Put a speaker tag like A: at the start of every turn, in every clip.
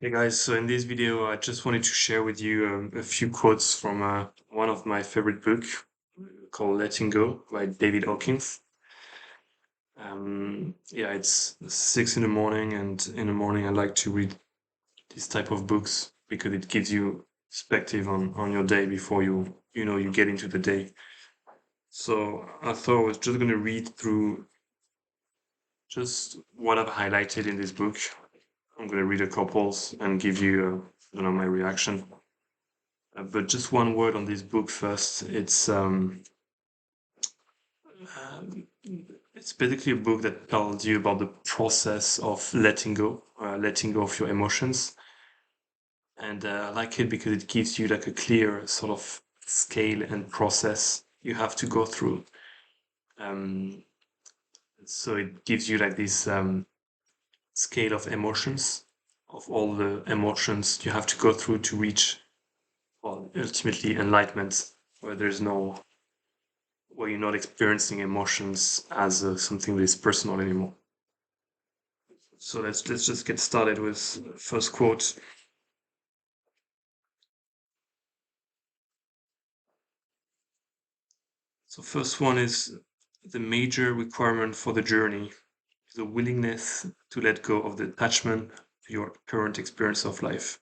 A: Hey guys, so in this video, I just wanted to share with you a few quotes from one of my favorite books called Letting Go by David Hawkins. Yeah, it's 6 in the morning, and in the morning I like to read this type of books because it gives you perspective on your day before you get into the day. So I thought I was just going to read through just what I've highlighted in this book. I'm going to read a couples and give you, my reaction. But just one word on this book first. Um, it's basically a book that tells you about the process of letting go of your emotions. And I like it because it gives you like a clear sort of scale and process you have to go through. Um, so it gives you like this scale of emotions, of all the emotions you have to go through to reach, well, ultimately enlightenment, where there's no where you're not experiencing emotions as something that is personal anymore. So let's just get started with first quote. So first one is the major requirement for the journey is a willingness to let go of the attachment to your current experience of life.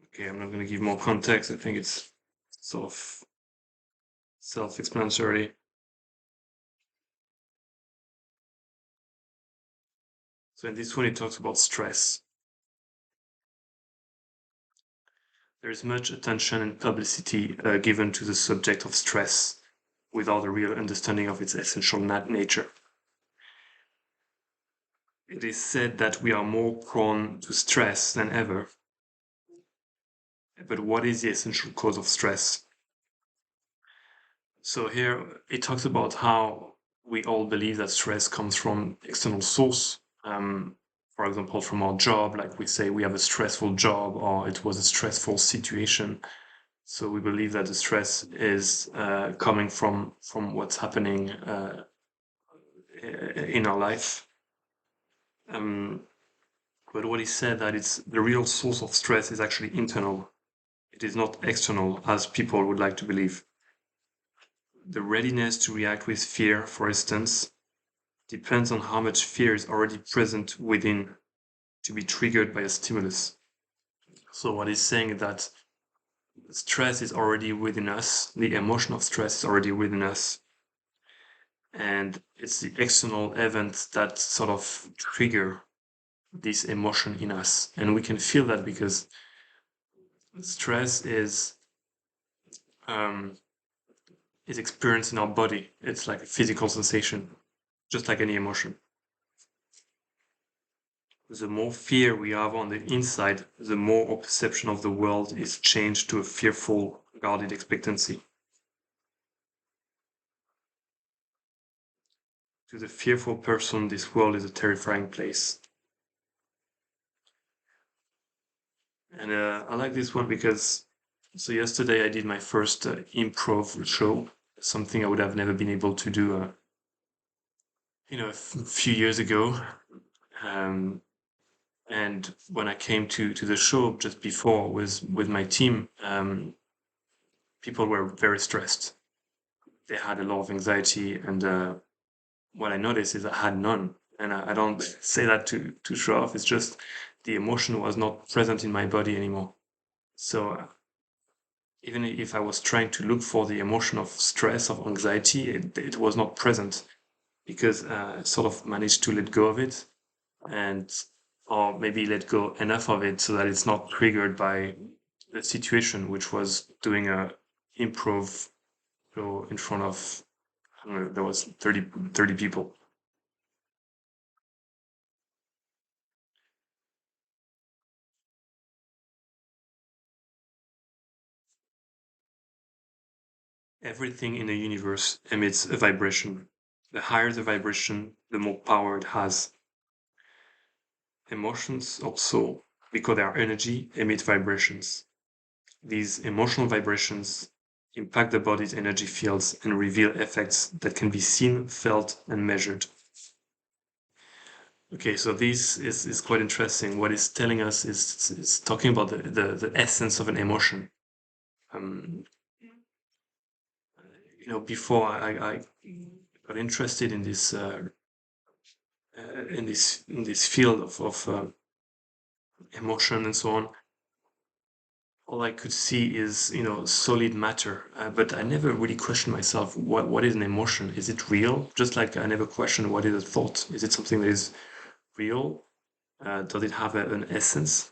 A: Okay, I'm not going to give more context. I think it's sort of self-explanatory. So in this one, it talks about stress. There is much attention and publicity given to the subject of stress without a real understanding of its essential nature. It is said that we are more prone to stress than ever. But what is the essential cause of stress? So here it talks about how we all believe that stress comes from external source. For example, from our job, like we say we have a stressful job or it was a stressful situation. So we believe that the stress is coming from what's happening in our life. But what he said that it's the real source of stress is actually internal. It is not external, as people would like to believe. The readiness to react with fear, for instance, depends on how much fear is already present within to be triggered by a stimulus. So what he's saying is that stress is already within us, the emotion of stress is already within us, and it's the external events that sort of trigger this emotion in us. And we can feel that because stress um, is experienced in our body. It's like a physical sensation, just like any emotion. The more fear we have on the inside, the more our perception of the world is changed to a fearful, guarded expectancy. To the fearful person, this world is a terrifying place. And I like this one because, so yesterday I did my first improv show, something I would have never been able to do, a few years ago. Um, and when I came to the show just before with my team, people were very stressed. They had a lot of anxiety, and what I noticed is I had none. And I don't say that to show off. It's just the emotion was not present in my body anymore. So even if I was trying to look for the emotion of stress, of anxiety, it was not present because I sort of managed to let go of it, and or maybe let go enough of it so that it's not triggered by the situation, which was doing a improv show in front of, I don't know, there was 30 people. Everything in the universe emits a vibration. The higher the vibration, the more power it has. Emotions also, because they are energy, emit vibrations. These emotional vibrations impact the body's energy fields and reveal effects that can be seen, felt, and measured. Okay, so this is quite interesting. What it's telling us is talking about the essence of an emotion. Um, Before I got interested in this field of emotion and so on, all I could see is solid matter. But I never really questioned myself. What is an emotion? Is it real? Just like I never questioned what is a thought. Is it something that is real? Does it have an essence?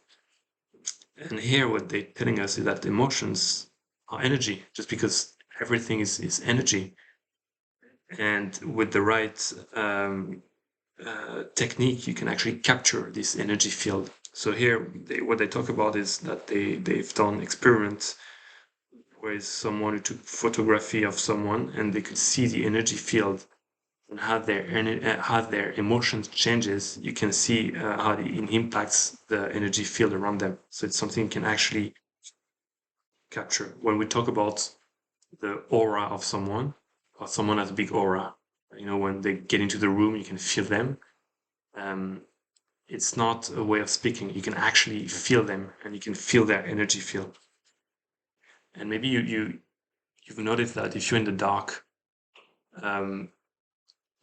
A: And here, what they're telling us is that emotions are energy, just because everything is energy. And with the right technique, you can actually capture this energy field. So here, what they talk about is that they've done experiments where someone who took photography of someone and they could see the energy field and how their emotions changes. You can see how it impacts the energy field around them. So it's something you can actually capture. When we talk about the aura of someone, or someone has a big aura, when they get into the room, you can feel them. Um, it's not a way of speaking. You can actually feel them, and you can feel their energy field. And maybe you've noticed that if you're in the dark, um,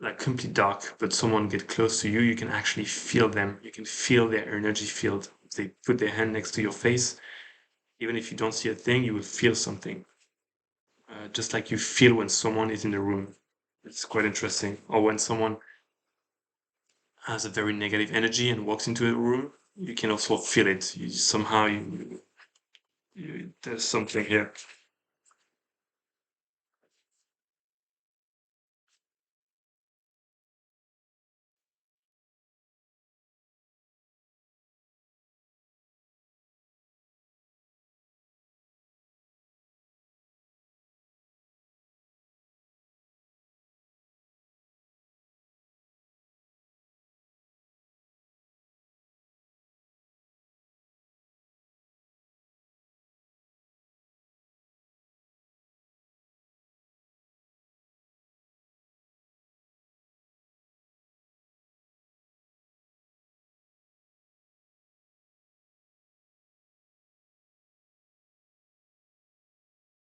A: like complete dark, but someone get close to you, you can actually feel them. You can feel their energy field. If they put their hand next to your face, even if you don't see a thing, you will feel something. Just like you feel when someone is in the room. It's quite interesting. Or when someone has a very negative energy and walks into a room, you can also feel it. There's something here.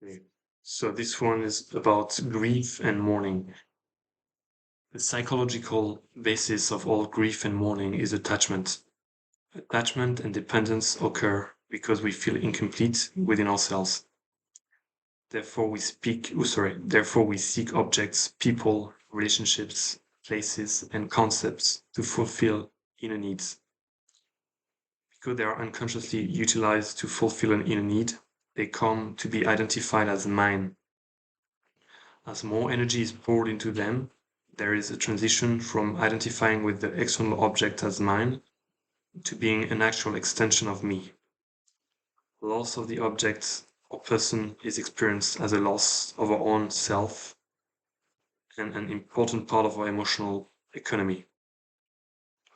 A: Okay. So this one is about grief and mourning. The psychological basis of all grief and mourning is attachment. Attachment and dependence occur because we feel incomplete within ourselves. Therefore we seek objects, people, relationships, places, and concepts to fulfill inner needs. Because they are unconsciously utilized to fulfill an inner need, they come to be identified as mine. As more energy is poured into them, there is a transition from identifying with the external object as mine to being an actual extension of me. Loss of the object or person is experienced as a loss of our own self and an important part of our emotional economy.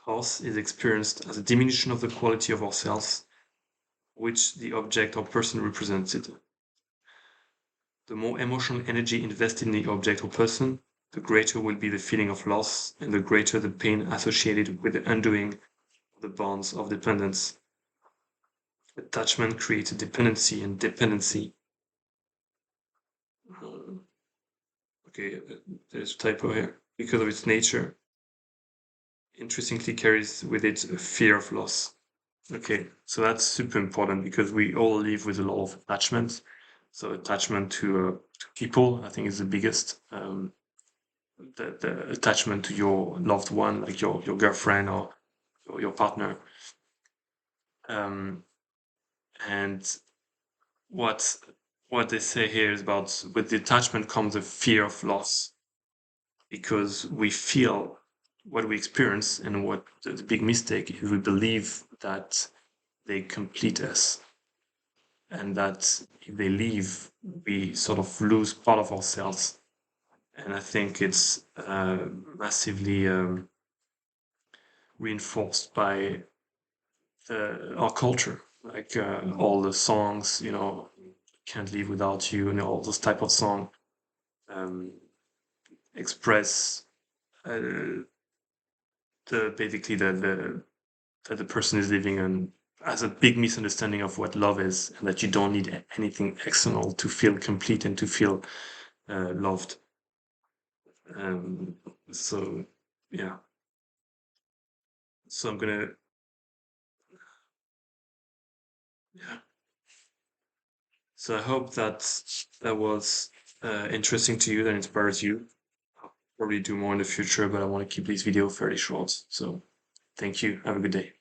A: Loss is experienced as a diminution of the quality of ourselves, which the object or person represented. The more emotional energy invested in the object or person, the greater will be the feeling of loss and the greater the pain associated with the undoing of the bonds of dependence. Attachment creates a dependency, and dependency. Uh, okay, there's a typo here. Because of its nature, intrinsically carries with it a fear of loss. Okay, so that's super important because we all live with a lot of attachment. So attachment to people, I think, is the biggest. The attachment to your loved one, like your girlfriend or your partner. Um, and what what they say here is about with the attachment comes a fear of loss because we feel what we experience, and what the big mistake is we believe that they complete us, and that if they leave, we sort of lose part of ourselves. And I think it's massively reinforced by our culture, like all the songs, "Can't Live Without You," and all those type of song um, express uh, basically that the person is living on has a big misunderstanding of what love is, and that you don't need anything external to feel complete and to feel loved. Um, so yeah, so I'm gonna yeah. So I hope that that was interesting to you, that inspires you. I'll probably do more in the future, but I want to keep these videos fairly short. So thank you. Have a good day.